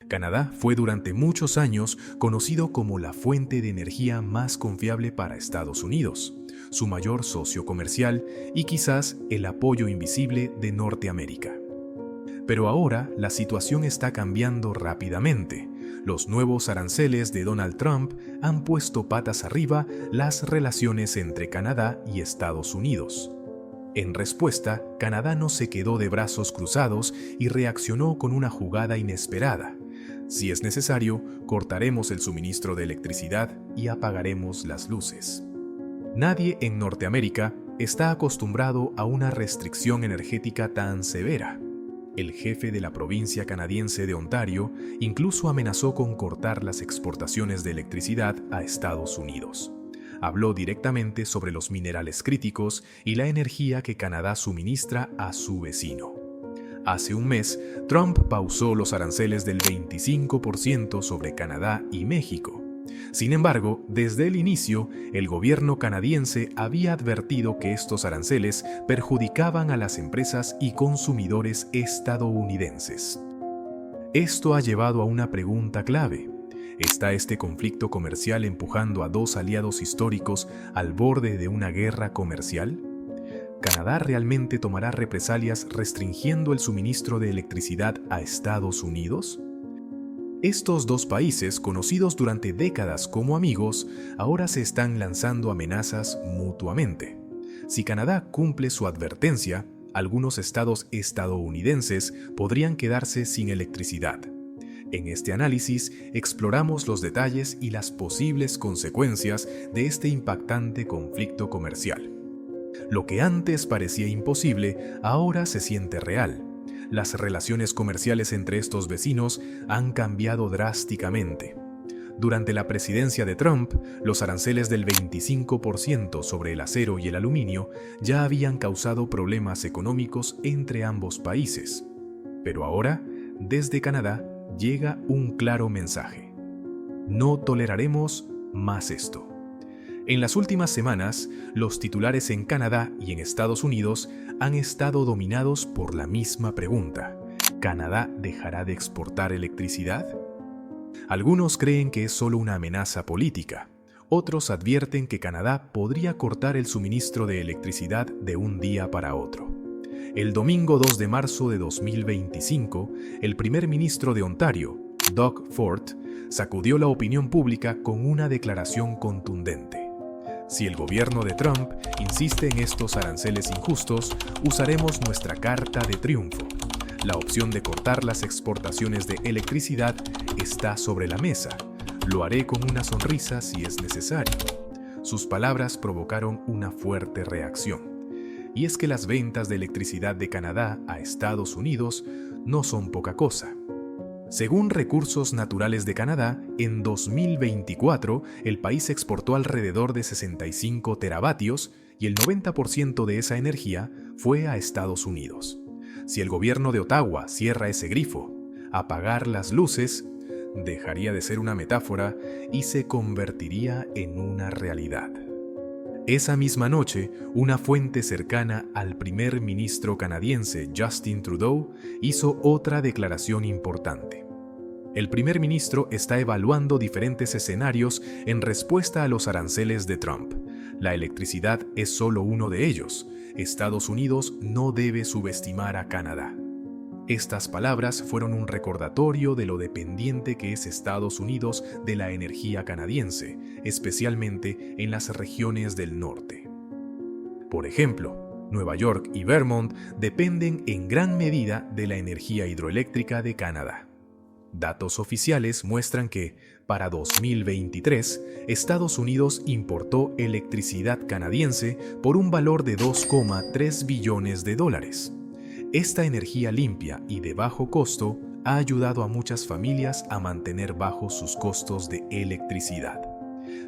Canadá fue durante muchos años conocido como la fuente de energía más confiable para Estados Unidos, su mayor socio comercial y quizás el apoyo invisible de Norteamérica. Pero ahora la situación está cambiando rápidamente. Los nuevos aranceles de Donald Trump han puesto patas arriba las relaciones entre Canadá y Estados Unidos. En respuesta, Canadá no se quedó de brazos cruzados y reaccionó con una jugada inesperada. Si es necesario, cortaremos el suministro de electricidad y apagaremos las luces. Nadie en Norteamérica está acostumbrado a una restricción energética tan severa. El jefe de la provincia canadiense de Ontario incluso amenazó con cortar las exportaciones de electricidad a Estados Unidos. Habló directamente sobre los minerales críticos y la energía que Canadá suministra a su vecino. Hace un mes, Trump pausó los aranceles del 25% sobre Canadá y México. Sin embargo, desde el inicio, el gobierno canadiense había advertido que estos aranceles perjudicaban a las empresas y consumidores estadounidenses. Esto ha llevado a una pregunta clave. ¿Está este conflicto comercial empujando a dos aliados históricos al borde de una guerra comercial? ¿Canadá realmente tomará represalias restringiendo el suministro de electricidad a Estados Unidos? Estos dos países, conocidos durante décadas como amigos, ahora se están lanzando amenazas mutuamente. Si Canadá cumple su advertencia, algunos estados estadounidenses podrían quedarse sin electricidad. En este análisis exploramos los detalles y las posibles consecuencias de este impactante conflicto comercial. Lo que antes parecía imposible, ahora se siente real. Las relaciones comerciales entre estos vecinos han cambiado drásticamente. Durante la presidencia de Trump, los aranceles del 25% sobre el acero y el aluminio ya habían causado problemas económicos entre ambos países. Pero ahora, desde Canadá, llega un claro mensaje. No toleraremos más esto. En las últimas semanas, los titulares en Canadá y en Estados Unidos han estado dominados por la misma pregunta: ¿Canadá dejará de exportar electricidad? Algunos creen que es solo una amenaza política. Otros advierten que Canadá podría cortar el suministro de electricidad de un día para otro. El domingo 2 de marzo de 2025, el primer ministro de Ontario, Doug Ford, sacudió la opinión pública con una declaración contundente. Si el gobierno de Trump insiste en estos aranceles injustos, usaremos nuestra carta de triunfo. La opción de cortar las exportaciones de electricidad está sobre la mesa. Lo haré con una sonrisa si es necesario. Sus palabras provocaron una fuerte reacción. Y es que las ventas de electricidad de Canadá a Estados Unidos no son poca cosa. Según Recursos Naturales de Canadá, en 2024 el país exportó alrededor de 65 teravatios y el 90% de esa energía fue a Estados Unidos. Si el gobierno de Ottawa cierra ese grifo, apagar las luces dejaría de ser una metáfora y se convertiría en una realidad. Esa misma noche, una fuente cercana al primer ministro canadiense Justin Trudeau hizo otra declaración importante. El primer ministro está evaluando diferentes escenarios en respuesta a los aranceles de Trump. La electricidad es solo uno de ellos. Estados Unidos no debe subestimar a Canadá. Estas palabras fueron un recordatorio de lo dependiente que es Estados Unidos de la energía canadiense, especialmente en las regiones del norte. Por ejemplo, Nueva York y Vermont dependen en gran medida de la energía hidroeléctrica de Canadá. Datos oficiales muestran que, para 2023, Estados Unidos importó electricidad canadiense por un valor de $2,3 billones. Esta energía limpia y de bajo costo ha ayudado a muchas familias a mantener bajos sus costos de electricidad.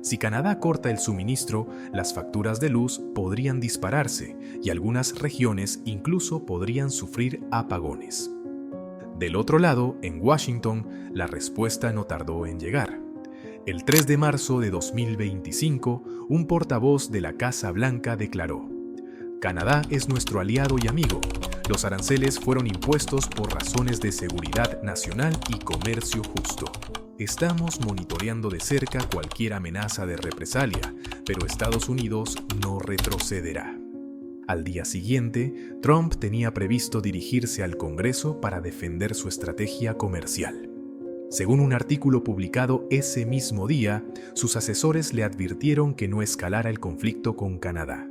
Si Canadá corta el suministro, las facturas de luz podrían dispararse y algunas regiones incluso podrían sufrir apagones. Del otro lado, en Washington, la respuesta no tardó en llegar. El 3 de marzo de 2025, un portavoz de la Casa Blanca declaró: Canadá es nuestro aliado y amigo. Los aranceles fueron impuestos por razones de seguridad nacional y comercio justo. Estamos monitoreando de cerca cualquier amenaza de represalia, pero Estados Unidos no retrocederá. Al día siguiente, Trump tenía previsto dirigirse al Congreso para defender su estrategia comercial. Según un artículo publicado ese mismo día, sus asesores le advirtieron que no escalara el conflicto con Canadá.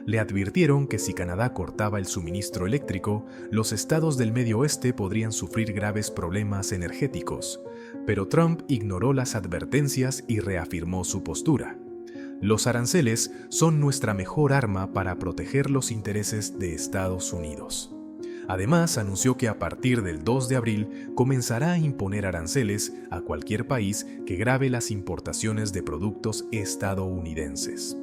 Le advirtieron que si Canadá cortaba el suministro eléctrico, los estados del Medio Oeste podrían sufrir graves problemas energéticos, pero Trump ignoró las advertencias y reafirmó su postura. Los aranceles son nuestra mejor arma para proteger los intereses de Estados Unidos. Además, anunció que a partir del 2 de abril comenzará a imponer aranceles a cualquier país que grave las importaciones de productos estadounidenses.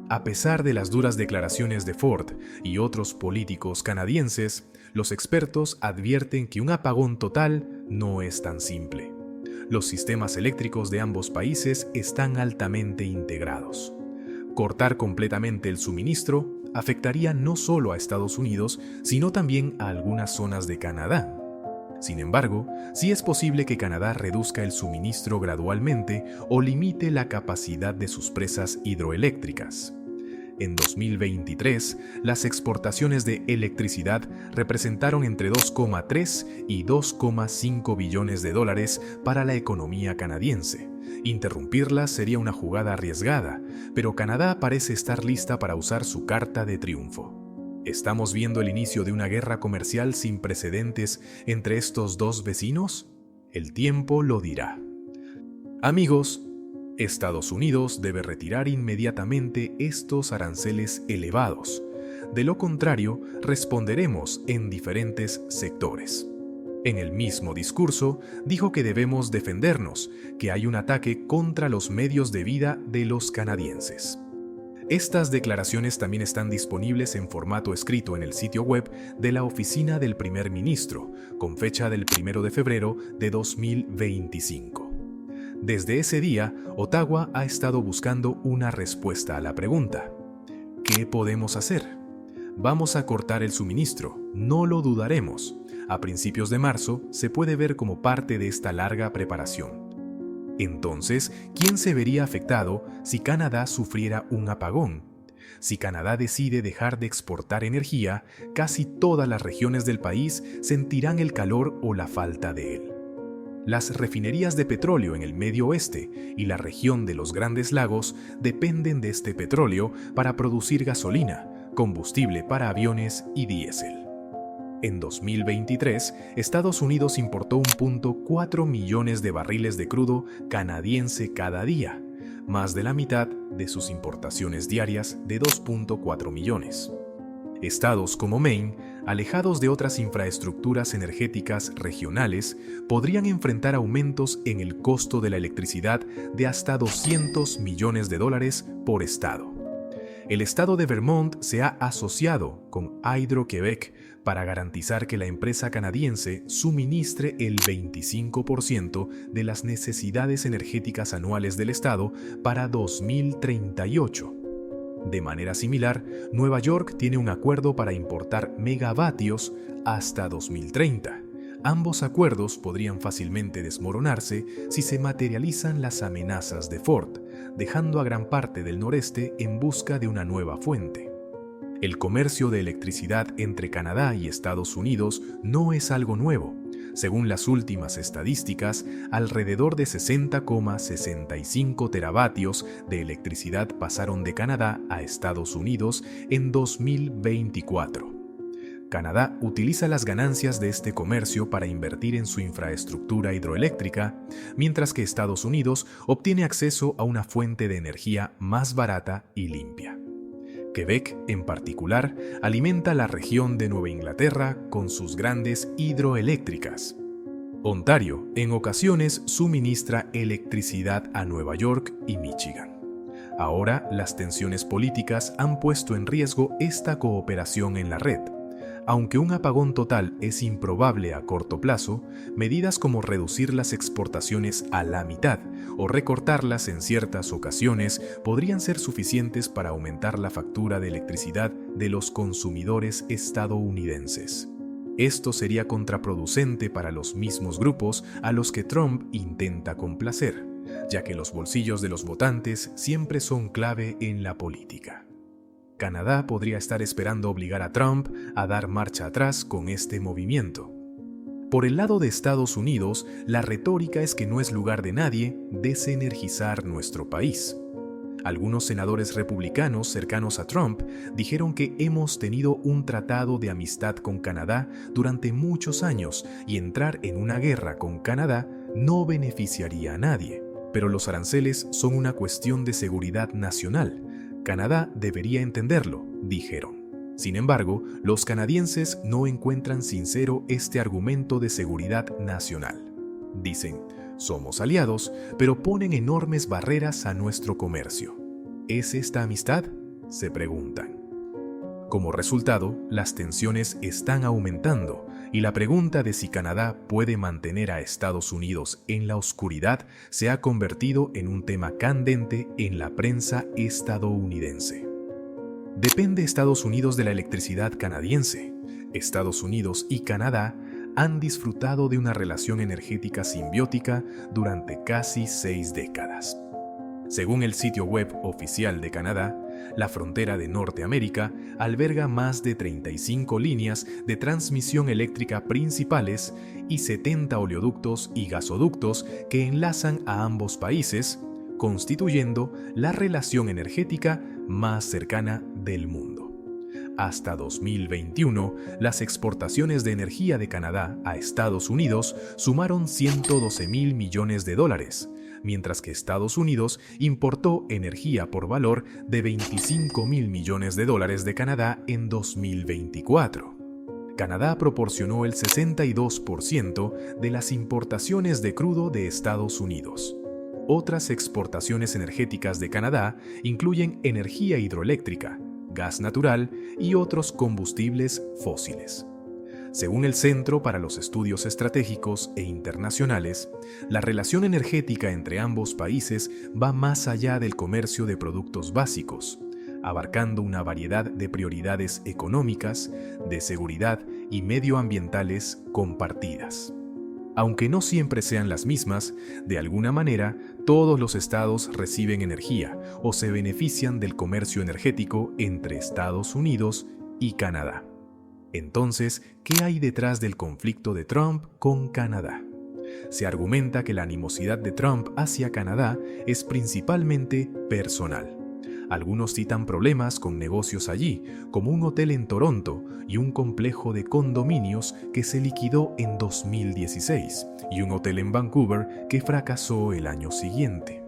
A pesar de las duras declaraciones de Ford y otros políticos canadienses, los expertos advierten que un apagón total no es tan simple. Los sistemas eléctricos de ambos países están altamente integrados. Cortar completamente el suministro afectaría no solo a Estados Unidos, sino también a algunas zonas de Canadá. Sin embargo, sí es posible que Canadá reduzca el suministro gradualmente o limite la capacidad de sus presas hidroeléctricas. En 2023, las exportaciones de electricidad representaron entre 2,3 y 2,5 billones de dólares para la economía canadiense. Interrumpirlas sería una jugada arriesgada, pero Canadá parece estar lista para usar su carta de triunfo. ¿Estamos viendo el inicio de una guerra comercial sin precedentes entre estos dos vecinos? El tiempo lo dirá. Amigos, Estados Unidos debe retirar inmediatamente estos aranceles elevados. De lo contrario, responderemos en diferentes sectores. En el mismo discurso, dijo que debemos defendernos, que hay un ataque contra los medios de vida de los canadienses. Estas declaraciones también están disponibles en formato escrito en el sitio web de la Oficina del Primer Ministro, con fecha del 1 de febrero de 2025. Desde ese día, Ottawa ha estado buscando una respuesta a la pregunta: ¿qué podemos hacer? Vamos a cortar el suministro, no lo dudaremos. A principios de marzo se puede ver como parte de esta larga preparación. Entonces, ¿quién se vería afectado si Canadá sufriera un apagón? Si Canadá decide dejar de exportar energía, casi todas las regiones del país sentirán el calor o la falta de él. Las refinerías de petróleo en el Medio Oeste y la región de los Grandes Lagos dependen de este petróleo para producir gasolina, combustible para aviones y diésel. En 2023, Estados Unidos importó 1.4 millones de barriles de crudo canadiense cada día, más de la mitad de sus importaciones diarias de 2.4 millones. Estados como Maine, alejados de otras infraestructuras energéticas regionales, podrían enfrentar aumentos en el costo de la electricidad de hasta $200 millones por estado. El estado de Vermont se ha asociado con Hydro-Québec para garantizar que la empresa canadiense suministre el 25% de las necesidades energéticas anuales del estado para 2038. De manera similar, Nueva York tiene un acuerdo para importar megavatios hasta 2030. Ambos acuerdos podrían fácilmente desmoronarse si se materializan las amenazas de Ford, dejando a gran parte del noreste en busca de una nueva fuente. El comercio de electricidad entre Canadá y Estados Unidos no es algo nuevo. Según las últimas estadísticas, alrededor de 60,65 teravatios de electricidad pasaron de Canadá a Estados Unidos en 2024. Canadá utiliza las ganancias de este comercio para invertir en su infraestructura hidroeléctrica, mientras que Estados Unidos obtiene acceso a una fuente de energía más barata y limpia. Quebec, en particular, alimenta la región de Nueva Inglaterra con sus grandes hidroeléctricas. Ontario, en ocasiones, suministra electricidad a Nueva York y Michigan. Ahora, las tensiones políticas han puesto en riesgo esta cooperación en la red. Aunque un apagón total es improbable a corto plazo, medidas como reducir las exportaciones a la mitad o recortarlas en ciertas ocasiones podrían ser suficientes para aumentar la factura de electricidad de los consumidores estadounidenses. Esto sería contraproducente para los mismos grupos a los que Trump intenta complacer, ya que los bolsillos de los votantes siempre son clave en la política. Canadá podría estar esperando obligar a Trump a dar marcha atrás con este movimiento. Por el lado de Estados Unidos, la retórica es que no es lugar de nadie desenergizar nuestro país. Algunos senadores republicanos cercanos a Trump dijeron que hemos tenido un tratado de amistad con Canadá durante muchos años y entrar en una guerra con Canadá no beneficiaría a nadie. Pero los aranceles son una cuestión de seguridad nacional. Canadá debería entenderlo, dijeron. Sin embargo, los canadienses no encuentran sincero este argumento de seguridad nacional. Dicen, somos aliados, pero ponen enormes barreras a nuestro comercio. ¿Es esta amistad?, se preguntan. Como resultado, las tensiones están aumentando y la pregunta de si Canadá puede mantener a Estados Unidos en la oscuridad se ha convertido en un tema candente en la prensa estadounidense. ¿Depende Estados Unidos de la electricidad canadiense? Estados Unidos y Canadá han disfrutado de una relación energética simbiótica durante casi 6 décadas. Según el sitio web oficial de Canadá, la frontera de Norteamérica alberga más de 35 líneas de transmisión eléctrica principales y 70 oleoductos y gasoductos que enlazan a ambos países, constituyendo la relación energética más cercana del mundo. Hasta 2021, las exportaciones de energía de Canadá a Estados Unidos sumaron $112,000 millones, mientras que Estados Unidos importó energía por valor de $25,000 millones de Canadá en 2024. Canadá proporcionó el 62% de las importaciones de crudo de Estados Unidos. Otras exportaciones energéticas de Canadá incluyen energía hidroeléctrica, gas natural y otros combustibles fósiles. Según el Centro para los Estudios Estratégicos e Internacionales, la relación energética entre ambos países va más allá del comercio de productos básicos, abarcando una variedad de prioridades económicas, de seguridad y medioambientales compartidas. Aunque no siempre sean las mismas, de alguna manera, todos los estados reciben energía o se benefician del comercio energético entre Estados Unidos y Canadá. Entonces, ¿qué hay detrás del conflicto de Trump con Canadá? Se argumenta que la animosidad de Trump hacia Canadá es principalmente personal. Algunos citan problemas con negocios allí, como un hotel en Toronto y un complejo de condominios que se liquidó en 2016, y un hotel en Vancouver que fracasó el año siguiente.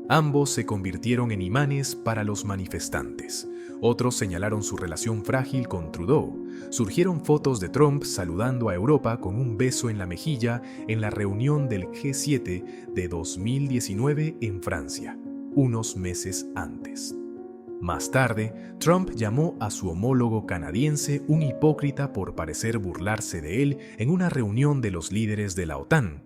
Ambos se convirtieron en imanes para los manifestantes. Otros señalaron su relación frágil con Trudeau. Surgieron fotos de Trump saludando a Europa con un beso en la mejilla en la reunión del G7 de 2019 en Francia, unos meses antes. Más tarde, Trump llamó a su homólogo canadiense un hipócrita por parecer burlarse de él en una reunión de los líderes de la OTAN.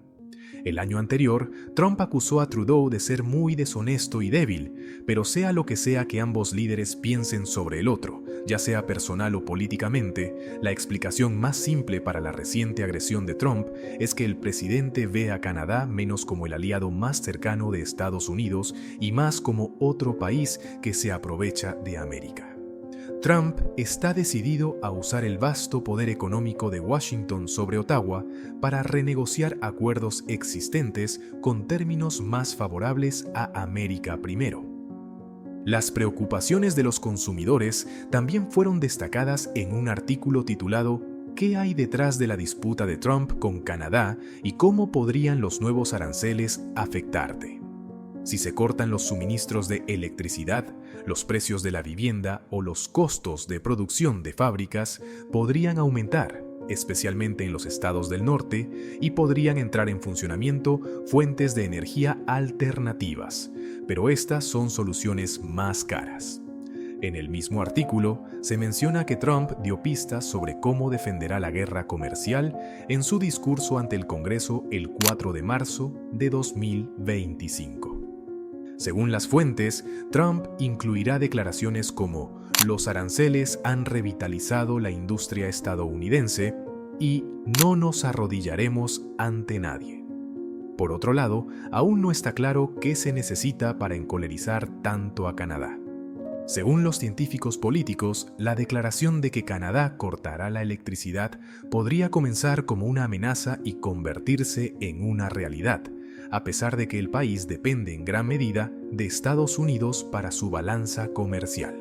El año anterior, Trump acusó a Trudeau de ser muy deshonesto y débil, pero sea lo que sea que ambos líderes piensen sobre el otro, ya sea personal o políticamente, la explicación más simple para la reciente agresión de Trump es que el presidente ve a Canadá menos como el aliado más cercano de Estados Unidos y más como otro país que se aprovecha de América. Trump está decidido a usar el vasto poder económico de Washington sobre Ottawa para renegociar acuerdos existentes con términos más favorables a América primero. Las preocupaciones de los consumidores también fueron destacadas en un artículo titulado ¿Qué hay detrás de la disputa de Trump con Canadá y cómo podrían los nuevos aranceles afectarte? Si se cortan los suministros de electricidad, los precios de la vivienda o los costos de producción de fábricas podrían aumentar, especialmente en los estados del norte, y podrían entrar en funcionamiento fuentes de energía alternativas, pero estas son soluciones más caras. En el mismo artículo, se menciona que Trump dio pistas sobre cómo defenderá la guerra comercial en su discurso ante el Congreso el 4 de marzo de 2025. Según las fuentes, Trump incluirá declaraciones como «Los aranceles han revitalizado la industria estadounidense» y «No nos arrodillaremos ante nadie». Por otro lado, aún no está claro qué se necesita para encolerizar tanto a Canadá. Según los científicos políticos, la declaración de que Canadá cortará la electricidad podría comenzar como una amenaza y convertirse en una realidad, a pesar de que el país depende en gran medida de Estados Unidos para su balanza comercial.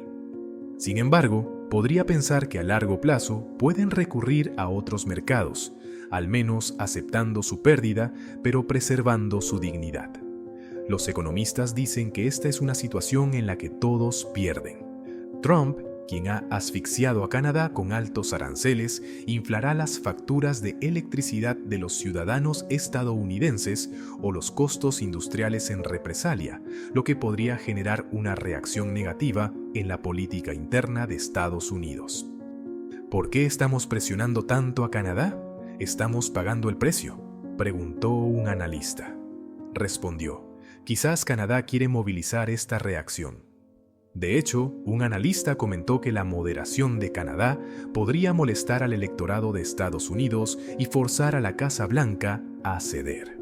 Sin embargo, podría pensar que a largo plazo pueden recurrir a otros mercados, al menos aceptando su pérdida, pero preservando su dignidad. Los economistas dicen que esta es una situación en la que todos pierden. Trump, quien ha asfixiado a Canadá con altos aranceles, inflará las facturas de electricidad de los ciudadanos estadounidenses o los costos industriales en represalia, lo que podría generar una reacción negativa en la política interna de Estados Unidos. ¿Por qué estamos presionando tanto a Canadá? ¿Estamos pagando el precio?, preguntó un analista. Respondió: quizás Canadá quiere movilizar esta reacción. De hecho, un analista comentó que la moderación de Canadá podría molestar al electorado de Estados Unidos y forzar a la Casa Blanca a ceder.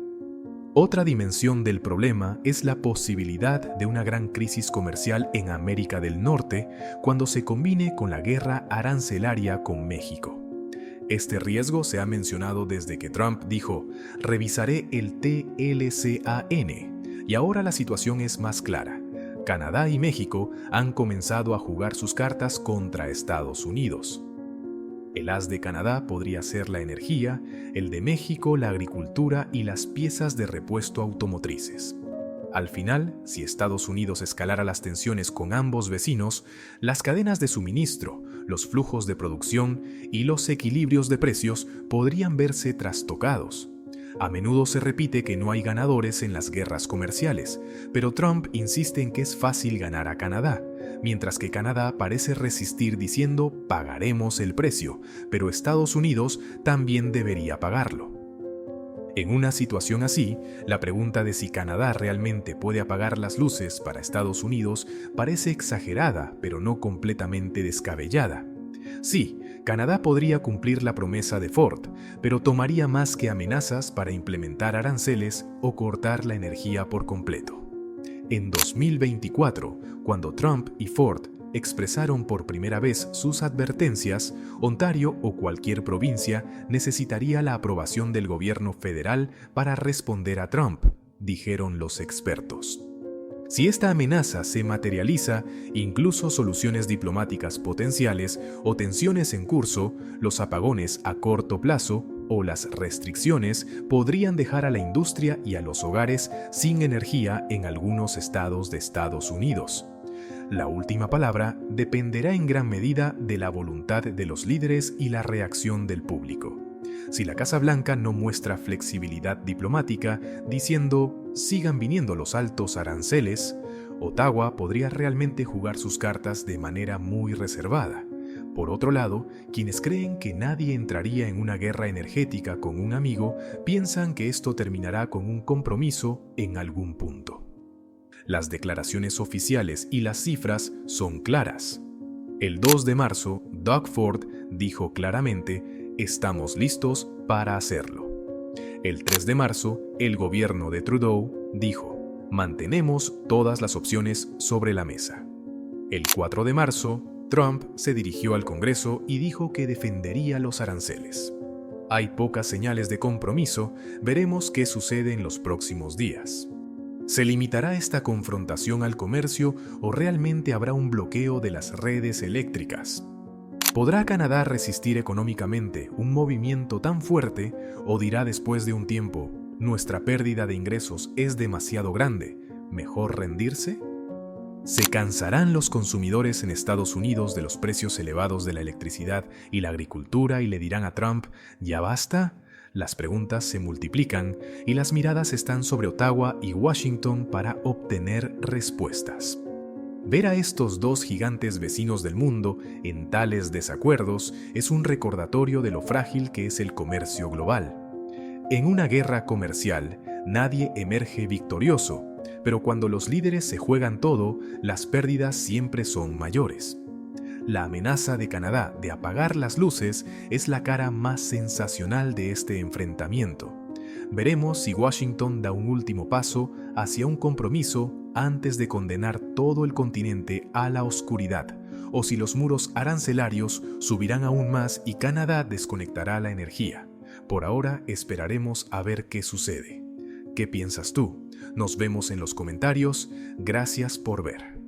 Otra dimensión del problema es la posibilidad de una gran crisis comercial en América del Norte cuando se combine con la guerra arancelaria con México. Este riesgo se ha mencionado desde que Trump dijo: «Revisaré el TLCAN», y ahora la situación es más clara. Canadá y México han comenzado a jugar sus cartas contra Estados Unidos. El as de Canadá podría ser la energía, el de México la agricultura y las piezas de repuesto automotrices. Al final, si Estados Unidos escalara las tensiones con ambos vecinos, las cadenas de suministro, los flujos de producción y los equilibrios de precios podrían verse trastocados. A menudo se repite que no hay ganadores en las guerras comerciales, pero Trump insiste en que es fácil ganar a Canadá, mientras que Canadá parece resistir diciendo «pagaremos el precio», pero Estados Unidos también debería pagarlo. En una situación así, la pregunta de si Canadá realmente puede apagar las luces para Estados Unidos parece exagerada, pero no completamente descabellada. Sí, Canadá podría cumplir la promesa de Ford, pero tomaría más que amenazas para implementar aranceles o cortar la energía por completo. En 2024, cuando Trump y Ford expresaron por primera vez sus advertencias, Ontario o cualquier provincia necesitaría la aprobación del gobierno federal para responder a Trump, dijeron los expertos. Si esta amenaza se materializa, incluso soluciones diplomáticas potenciales o tensiones en curso, los apagones a corto plazo o las restricciones podrían dejar a la industria y a los hogares sin energía en algunos estados de Estados Unidos. La última palabra dependerá en gran medida de la voluntad de los líderes y la reacción del público. Si la Casa Blanca no muestra flexibilidad diplomática diciendo «sigan viniendo los altos aranceles», Ottawa podría realmente jugar sus cartas de manera muy reservada. Por otro lado, quienes creen que nadie entraría en una guerra energética con un amigo piensan que esto terminará con un compromiso en algún punto. Las declaraciones oficiales y las cifras son claras. El 2 de marzo, Doug Ford dijo claramente: «Estamos listos para hacerlo». El 3 de marzo, el gobierno de Trudeau dijo: «Mantenemos todas las opciones sobre la mesa». El 4 de marzo, Trump se dirigió al Congreso y dijo que defendería los aranceles. Hay pocas señales de compromiso, veremos qué sucede en los próximos días. ¿Se limitará esta confrontación al comercio o realmente habrá un bloqueo de las redes eléctricas? ¿Podrá Canadá resistir económicamente un movimiento tan fuerte o dirá después de un tiempo, nuestra pérdida de ingresos es demasiado grande, mejor rendirse? ¿Se cansarán los consumidores en Estados Unidos de los precios elevados de la electricidad y la agricultura y le dirán a Trump, ¿ya basta? Las preguntas se multiplican y las miradas están sobre Ottawa y Washington para obtener respuestas. Ver a estos dos gigantes vecinos del mundo en tales desacuerdos es un recordatorio de lo frágil que es el comercio global. En una guerra comercial, nadie emerge victorioso, pero cuando los líderes se juegan todo, las pérdidas siempre son mayores. La amenaza de Canadá de apagar las luces es la cara más sensacional de este enfrentamiento. Veremos si Washington da un último paso hacia un compromiso antes de condenar todo el continente a la oscuridad, o si los muros arancelarios subirán aún más y Canadá desconectará la energía. Por ahora esperaremos a ver qué sucede. ¿Qué piensas tú? Nos vemos en los comentarios. Gracias por ver.